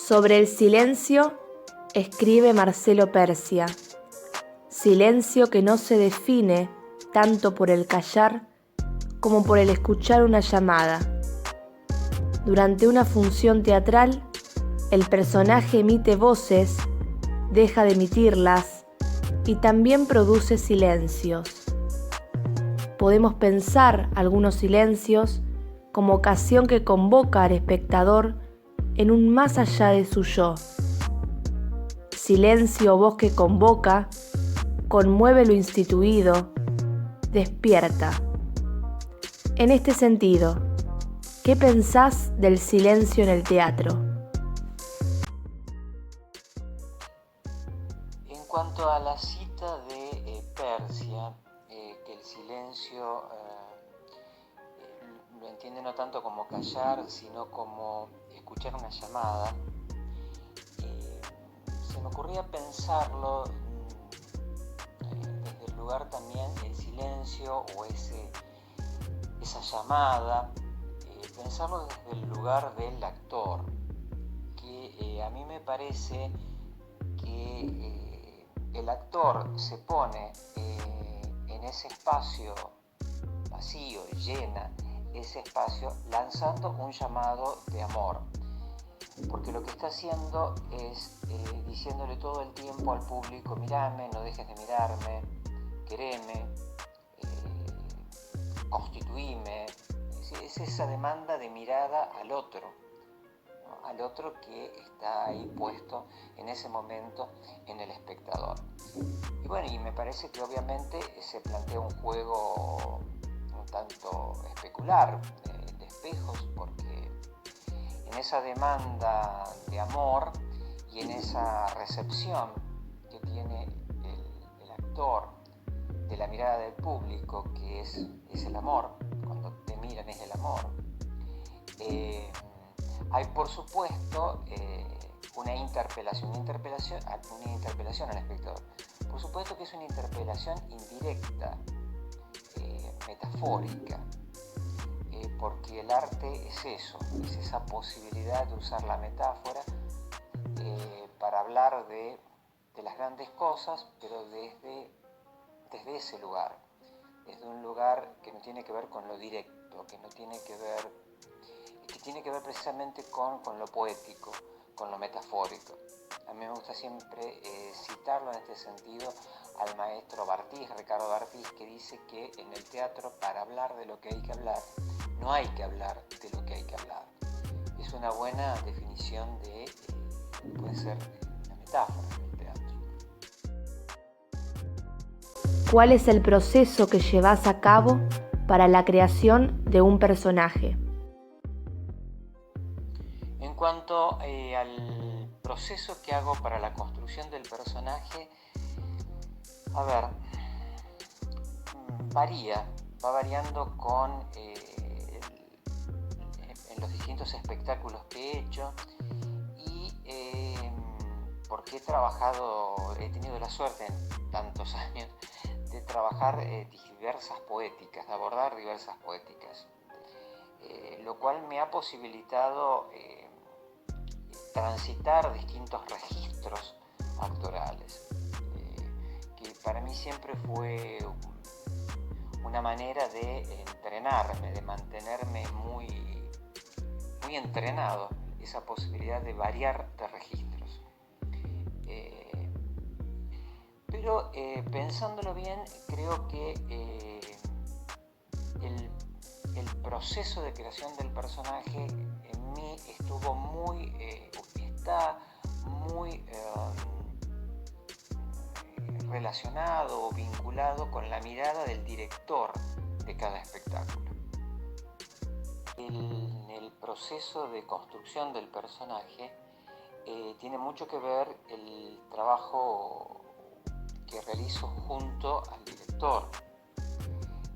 Sobre el silencio, escribe Marcelo Persia. Silencio que no se define tanto por el callar como por el escuchar una llamada. Durante una función teatral, el personaje emite voces, deja de emitirlas y también produce silencios. Podemos pensar algunos silencios como ocasión que convoca al espectador en un más allá de su yo. Silencio o voz que convoca, conmueve lo instituido, despierta. En este sentido, ¿qué pensás del silencio en el teatro? En cuanto a la cita de Persia, que el silencio lo entiende no tanto como callar, sino como escuchar una llamada, se me ocurría pensarlo desde el lugar también del silencio o esa llamada, pensarlo desde el lugar del actor, que a mí me parece que el actor se pone en ese espacio vacío, llena ese espacio lanzando un llamado de amor, porque lo que está haciendo es diciéndole todo el tiempo al público: mirame, no dejes de mirarme, quereme, constituime. Es esa demanda de mirada al otro, ¿no? Al otro que está ahí puesto en ese momento en el espectador. Y bueno, y me parece que obviamente se plantea un juego un tanto especular de espejos, porque en esa demanda de amor y en esa recepción que tiene el actor de la mirada del público, que es el amor, cuando te miran es el amor, hay por supuesto una interpelación al espectador. Por supuesto que es una interpelación indirecta, metafórica, porque el arte es eso, es esa posibilidad de usar la metáfora para hablar de las grandes cosas, pero desde ese lugar, desde un lugar que no tiene que ver con lo directo, que tiene que ver precisamente con lo poético, con lo metafórico. A mí me gusta siempre citarlo en este sentido al maestro Bartís, Ricardo Bartís, que dice que en el teatro, para hablar de lo que hay que hablar, no hay que hablar de lo que hay que hablar. Es una buena definición de puede ser una metáfora del teatro. ¿Cuál es el proceso que llevas a cabo para la creación de un personaje? En cuanto al proceso que hago para la construcción del personaje, a ver, va variando en los distintos espectáculos que he hecho, y porque he tenido la suerte en tantos años de trabajar diversas poéticas, de abordar diversas poéticas, lo cual me ha posibilitado transitar distintos registros actorales, que para mí siempre fue una manera de entrenarme, de mantenerme muy entrenado, esa posibilidad de variar de registros. Pero pensándolo bien, creo que el proceso de creación del personaje en mí está muy relacionado o vinculado con la mirada del director de cada espectáculo. El proceso de construcción del personaje tiene mucho que ver el trabajo que realizo junto al director.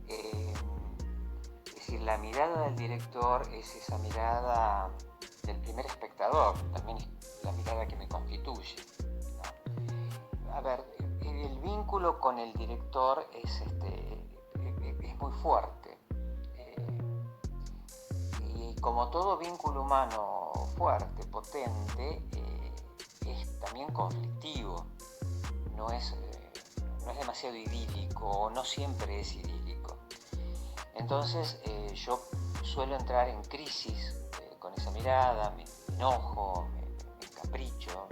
Es decir, la mirada del director es esa mirada del primer espectador, también es la mirada que me constituye, ¿no? A ver, el vínculo con el director es muy fuerte, y como todo vínculo humano fuerte, potente, también conflictivo, no es demasiado idílico, o no siempre es idílico. Entonces yo suelo entrar en crisis con esa mirada, me enojo, me encapricho,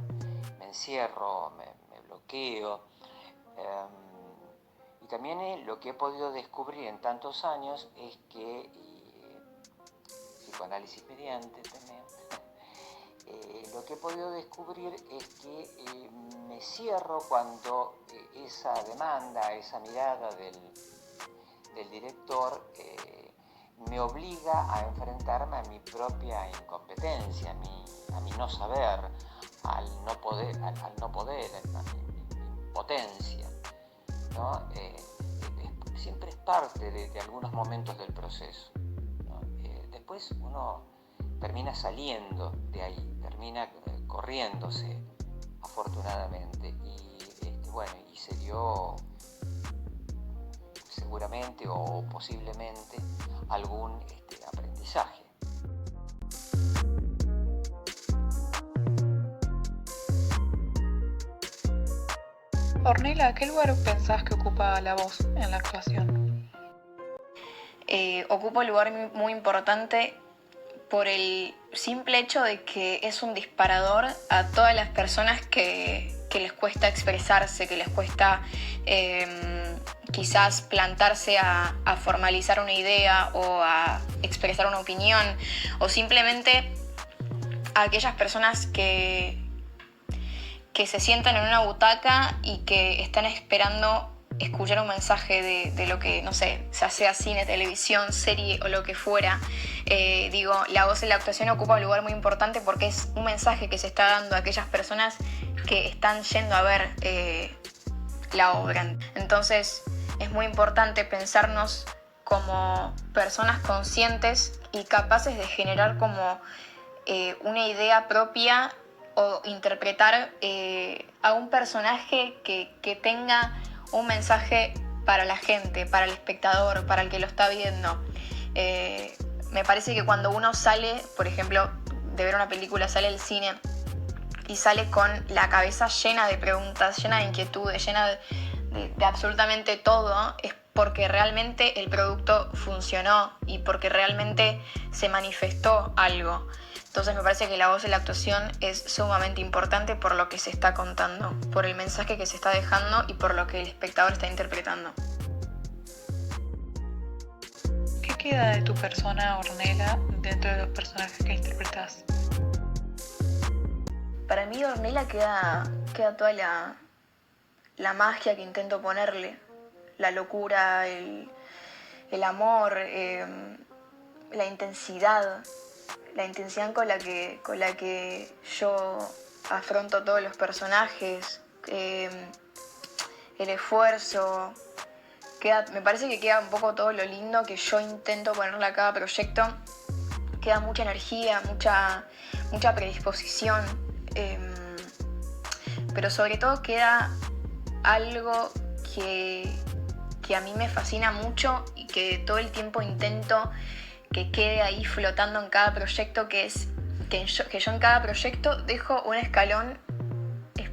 me encierro, me bloqueo. Y también lo que he podido descubrir en tantos años es que, psicoanálisis mediante también, lo que he podido descubrir es que me cierro cuando esa demanda, esa mirada del director me obliga a enfrentarme a mi propia incompetencia, a mi no saber, al no poder, a mi impotencia, ¿no? Siempre es parte de algunos momentos del proceso, ¿no? Después uno termina saliendo de ahí, termina corriéndose, afortunadamente, y bueno, y se dio seguramente o posiblemente algún aprendizaje. Ornella, ¿qué lugar pensás que ocupa la voz en la actuación? Ocupa un lugar muy importante por el simple hecho de que es un disparador a todas las personas que les cuesta expresarse, que les cuesta quizás plantarse a formalizar una idea o a expresar una opinión, o simplemente a aquellas personas que se sientan en una butaca y que están esperando escuchar un mensaje de lo que, no sé, ya sea cine, televisión, serie o lo que fuera. La voz en la actuación ocupa un lugar muy importante porque es un mensaje que se está dando a aquellas personas que están yendo a ver la obra. Entonces es muy importante pensarnos como personas conscientes y capaces de generar como una idea propia o interpretar a un personaje que tenga un mensaje para la gente, para el espectador, para el que lo está viendo. Me parece que cuando uno sale, por ejemplo, de ver una película, sale del cine y sale con la cabeza llena de preguntas, llena de inquietudes, llena de absolutamente todo, es porque realmente el producto funcionó y porque realmente se manifestó algo. Entonces me parece que la voz de la actuación es sumamente importante por lo que se está contando, por el mensaje que se está dejando y por lo que el espectador está interpretando. ¿Qué queda de tu persona, Ornella, dentro de los personajes que interpretás? Para mí Ornella queda toda la magia que intento ponerle, la locura, el amor, la intensidad con la que yo afronto todos los personajes, el esfuerzo. Me parece que queda un poco todo lo lindo que yo intento ponerle a cada proyecto. Queda mucha energía, mucha predisposición, pero sobre todo queda algo que a mí me fascina mucho y que todo el tiempo intento que quede ahí flotando en cada proyecto, que es que yo en cada proyecto dejo un escalón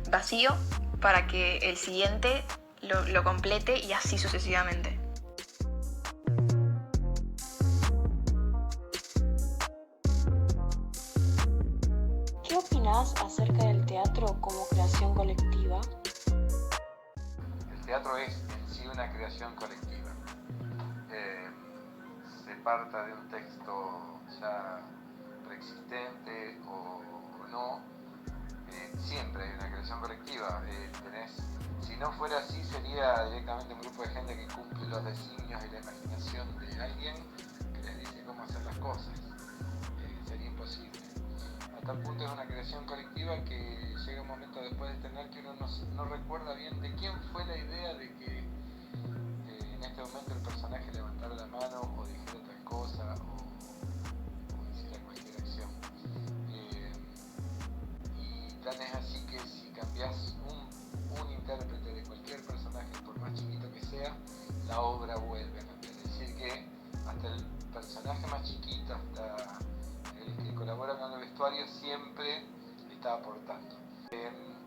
vacío para que el siguiente lo complete y así sucesivamente. ¿Qué opinás acerca del teatro como creación colectiva? El teatro es en sí una creación colectiva. Se parta de un texto ya preexistente o no, siempre hay una creación colectiva. Si no fuera así, sería directamente un grupo de gente que cumple los designios y la imaginación de alguien que les dice cómo hacer las cosas. Sería imposible. A tal punto es una creación colectiva que llega un momento después de tener que uno no recuerda bien de quién fue la idea de que en este momento el personaje levantara la mano o dijera tal cosa o hiciera cualquier acción. Y tan es así que si cambias un intérprete de cualquier personaje, por más chiquito que sea, la obra vuelve a cambiar. Es decir que hasta el personaje más chiquito, hasta el que colabora con el vestuario, siempre está aportando.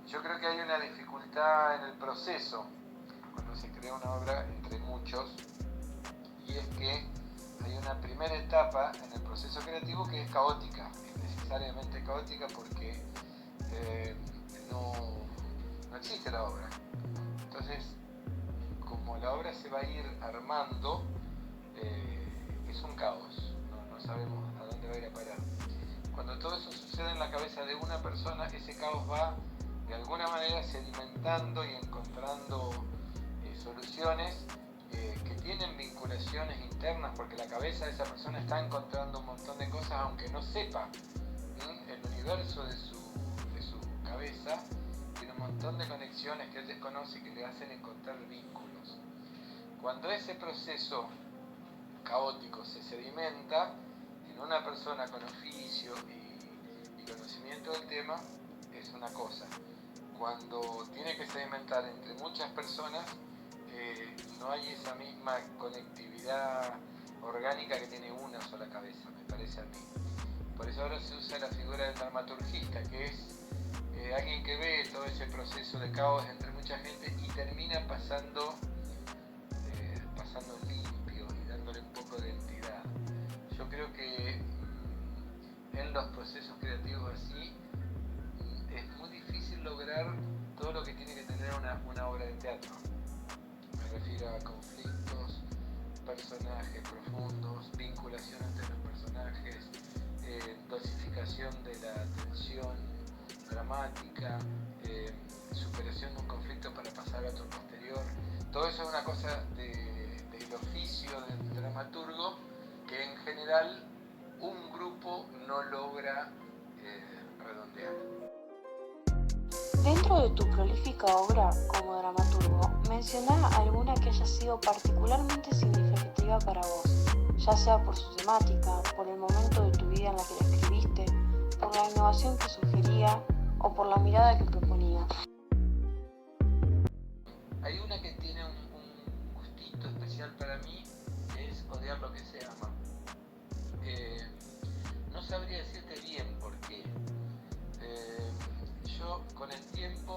Yo creo que hay una dificultad en el proceso cuando se crea una obra entre muchos, y es que hay una primera etapa en el proceso creativo que es caótica, es necesariamente caótica porque no existe la obra. Entonces, como la obra se va a ir armando, es un caos, no sabemos a dónde va a ir a parar. Cuando todo eso sucede en la cabeza de una persona, ese caos va de alguna manera sedimentando y encontrando soluciones que tienen vinculaciones internas, porque la cabeza de esa persona está encontrando un montón de cosas aunque no sepa. El universo de su cabeza tiene un montón de conexiones que él desconoce y que le hacen encontrar vínculos. Cuando ese proceso caótico se sedimenta en una persona con oficio y conocimiento del tema, es una cosa. Cuando tiene que sedimentar entre muchas personas, no hay esa misma conectividad orgánica que tiene una sola cabeza, me parece a mí. Por eso ahora se usa la figura del dramaturgista, que es alguien que ve todo ese proceso de caos entre mucha gente y termina pasando limpio y dándole un poco de entidad. Yo creo que en los procesos creativos así es muy difícil lograr todo lo que tiene que tener una obra de teatro. Me refiero a conflictos, personajes profundos, vinculación entre los personajes, dosificación de la tensión dramática, superación de un conflicto para pasar a otro posterior. Todo eso es una cosa del oficio del dramaturgo que en general un grupo no logra redondear. Dentro de tu prolífica obra como dramaturgo, menciona alguna que haya sido particularmente significativa para vos, ya sea por su temática, por el momento de tu vida en la que la escribiste, por la innovación que sugería o por la mirada que proponía. Hay una que tiene un gustito especial para mí, es Odiar lo que se ama. No sabría decirte bien por qué. Yo con el tiempo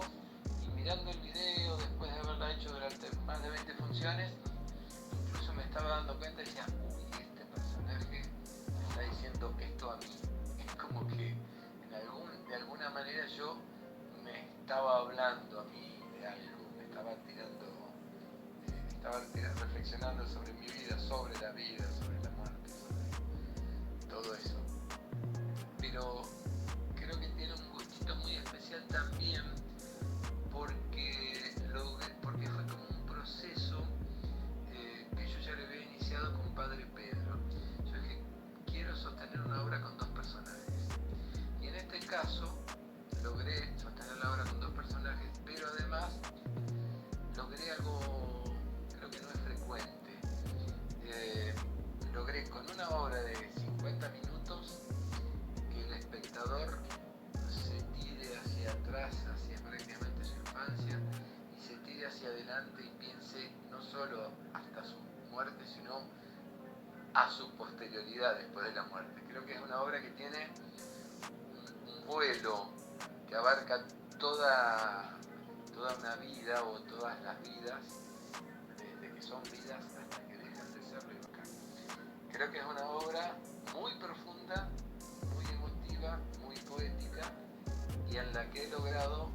y mirando el video, después de haberla hecho durante más de 20 funciones, incluso me estaba dando cuenta y decía, uy, este personaje me está diciendo esto a mí. Es como que de alguna manera yo me estaba hablando a mí de algo, estaba reflexionando sobre mi vida, sobre la muerte, sobre todo eso. Pero creo que tiene un gustito muy especial también porque fue como un proceso que yo ya le había iniciado con Padre Pedro. Yo dije, quiero sostener una obra con dos personajes. Y en este caso logré sostener la obra con dos personajes, pero además logré algo, creo que no es frecuente. Logré con una obra de 50 minutos que el espectador se tire hacia atrás, hacia prácticamente su infancia, y se tire hacia adelante y piense no solo hasta su muerte, sino a su posterioridad después de la muerte. Creo que es una obra que tiene un vuelo que abarca toda una vida o todas las vidas, desde que son vidas hasta que dejan de serlo y acá. Creo que es una obra muy profunda, muy emotiva, muy poética, y en la que he logrado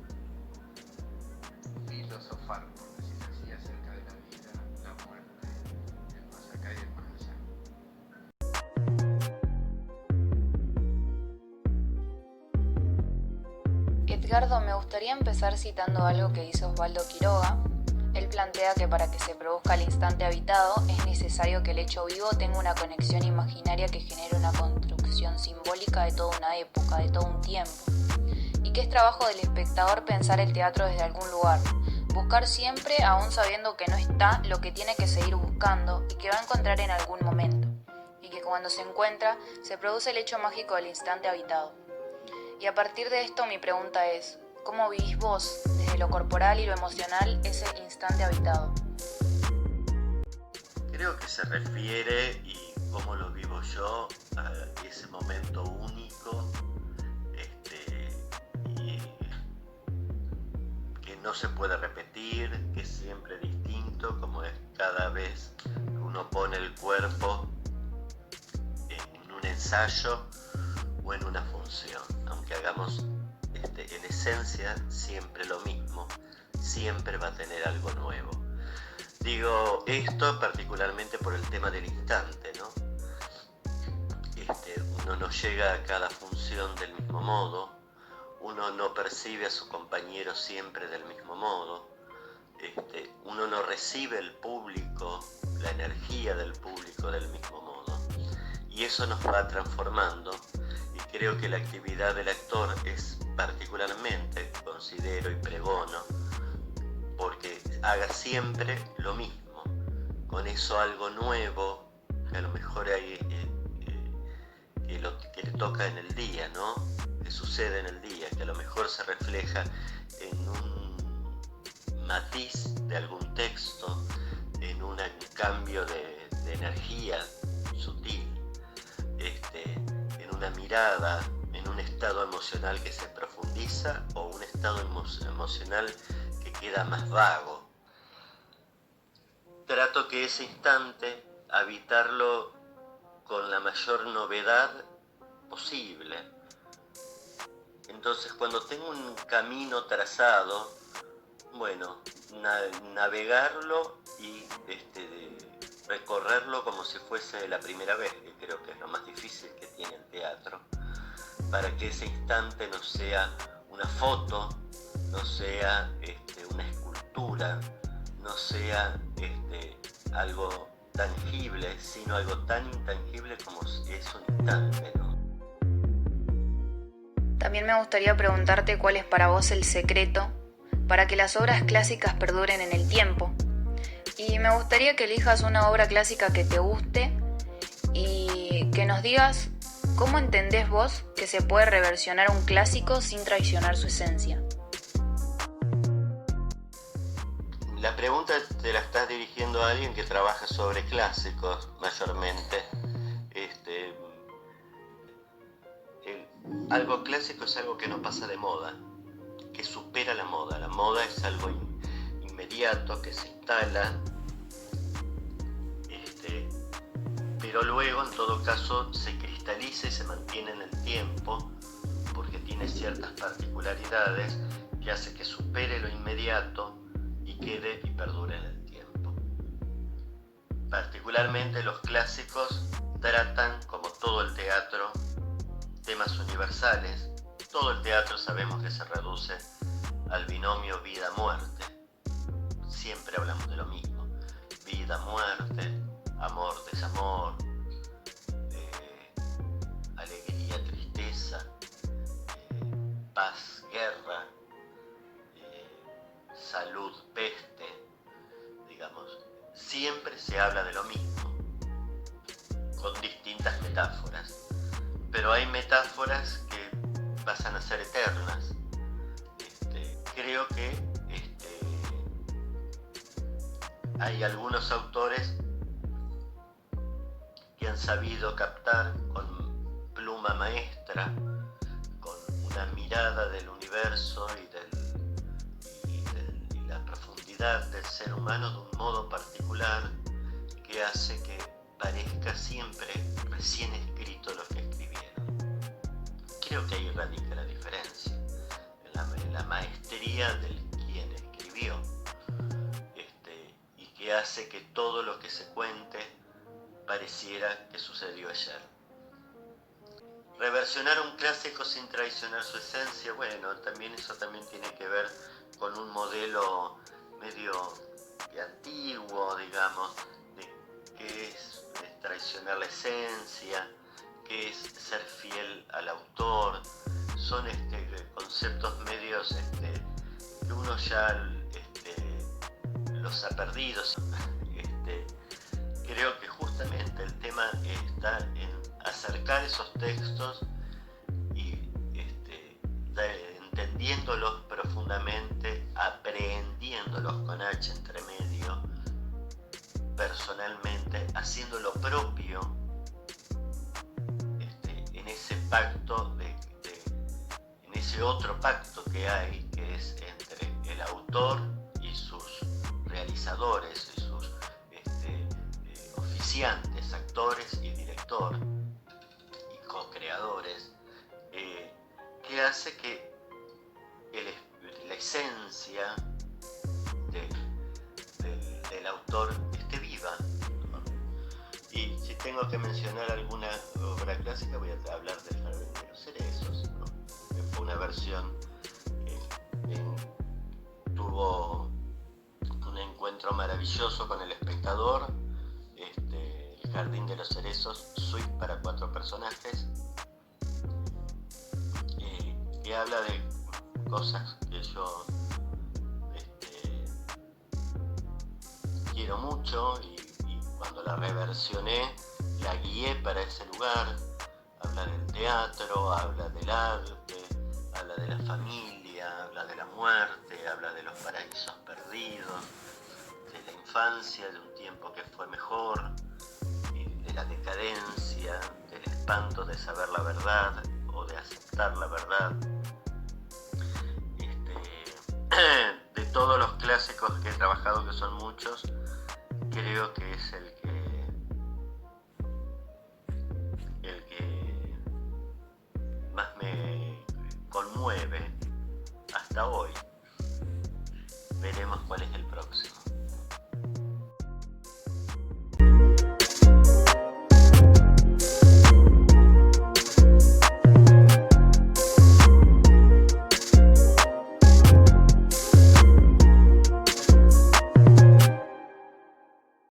filosofar, por decirlo así, acerca de la vida, la muerte, el más acá y el más allá. Edgardo, me gustaría empezar citando algo que dice Osvaldo Quiroga. Él plantea que para que se produzca el instante habitado es necesario que el hecho vivo tenga una conexión imaginaria que genere una construcción simbólica de toda una época, de todo un tiempo, y que es trabajo del espectador pensar el teatro desde algún lugar, buscar siempre aún sabiendo que no está lo que tiene que seguir buscando y que va a encontrar en algún momento, y que cuando se encuentra se produce el hecho mágico del instante habitado. Y a partir de esto mi pregunta es, ¿cómo vivís vos, desde lo corporal y lo emocional, ese instante habitado? Creo que se refiere, y cómo lo vivo yo, a ese momento único, y no se puede repetir, que es siempre distinto, como es cada vez que uno pone el cuerpo en un ensayo o en una función, aunque hagamos en esencia siempre lo mismo, siempre va a tener algo nuevo. Digo esto particularmente por el tema del instante, ¿no? Uno no llega a cada función del mismo modo, uno no percibe a su compañero siempre del mismo modo, uno no recibe el público, la energía del público del mismo modo, y eso nos va transformando, y creo que la actividad del actor es particularmente, considero y pregono, porque haga siempre lo mismo, con eso algo nuevo, que a lo mejor hay que le toca en el día, ¿no? Que sucede en el día, que a lo mejor se refleja en un matiz de algún texto, en un cambio de energía sutil, en una mirada, en un estado emocional que se profundiza o un estado emocional que queda más vago. Trato que ese instante habitarlo con la mayor novedad posible. Entonces, cuando tengo un camino trazado, bueno, navegarlo y recorrerlo como si fuese la primera vez, que creo que es lo más difícil que tiene el teatro, para que ese instante no sea una foto, no sea una escultura, no sea algo tangible, sino algo tan intangible como es un instante, ¿no? También me gustaría preguntarte cuál es para vos el secreto para que las obras clásicas perduren en el tiempo. Y me gustaría que elijas una obra clásica que te guste y que nos digas cómo entendés vos que se puede reversionar un clásico sin traicionar su esencia. La pregunta te la estás dirigiendo a alguien que trabaja sobre clásicos mayormente. Algo clásico es algo que no pasa de moda, que supera la moda. La moda es algo inmediato, que se instala, pero luego en todo caso se cristaliza y se mantiene en el tiempo porque tiene ciertas particularidades que hace que supere lo inmediato y quede y perdure en el tiempo. Particularmente los clásicos tratan, como todo el teatro, temas universales. Todo el teatro sabemos que se reduce al binomio vida-muerte. Siempre hablamos de lo mismo. Vida-muerte, amor-desamor, alegría-tristeza, paz-guerra, salud-peste, digamos. Siempre se habla de lo mismo, con distintas metáforas. Pero hay metáforas que pasan a ser eternas. Creo que hay algunos autores que han sabido captar con pluma maestra, con una mirada del universo y la profundidad del ser humano de un modo particular que hace que parezca siempre recién escrito lo que escribieron. Creo que ahí radica la diferencia, en la maestría del quien escribió, y que hace que todo lo que se cuente pareciera que sucedió ayer. Reversionar un clásico sin traicionar su esencia, bueno, eso también tiene que ver con un modelo medio antiguo, digamos, de qué es traicionar la esencia, qué es ser fiel al autor. Son conceptos medios que uno ya los ha perdido. Creo que justamente el tema está en acercar esos textos y entendiéndolos profundamente, aprehendiéndolos con H entre medio, personalmente, haciendo lo propio en ese pacto, en ese otro pacto que hay, que es entre el autor y sus realizadores y sus oficiantes, actores y director y co-creadores, que hace que la esencia del autor esté viva, ¿no? Y si tengo que mencionar alguna obra clásica, voy a hablar del Jardín de los Cerezos, ¿no? Que fue una versión que tuvo un encuentro maravilloso con el espectador. El Jardín de los Cerezos, suite para 4 personajes, que habla de cosas que yo quiero mucho, y cuando la reversioné la guié para ese lugar. Habla del teatro, habla del arte, habla de la familia, habla de la muerte, habla de los paraísos perdidos, de la infancia, de un tiempo que fue mejor, de la decadencia, del espanto de saber la verdad o de aceptar la verdad. De todos los clásicos que he trabajado, que son muchos, creo que es el que más me conmueve hasta hoy. Veremos cuál es el próximo.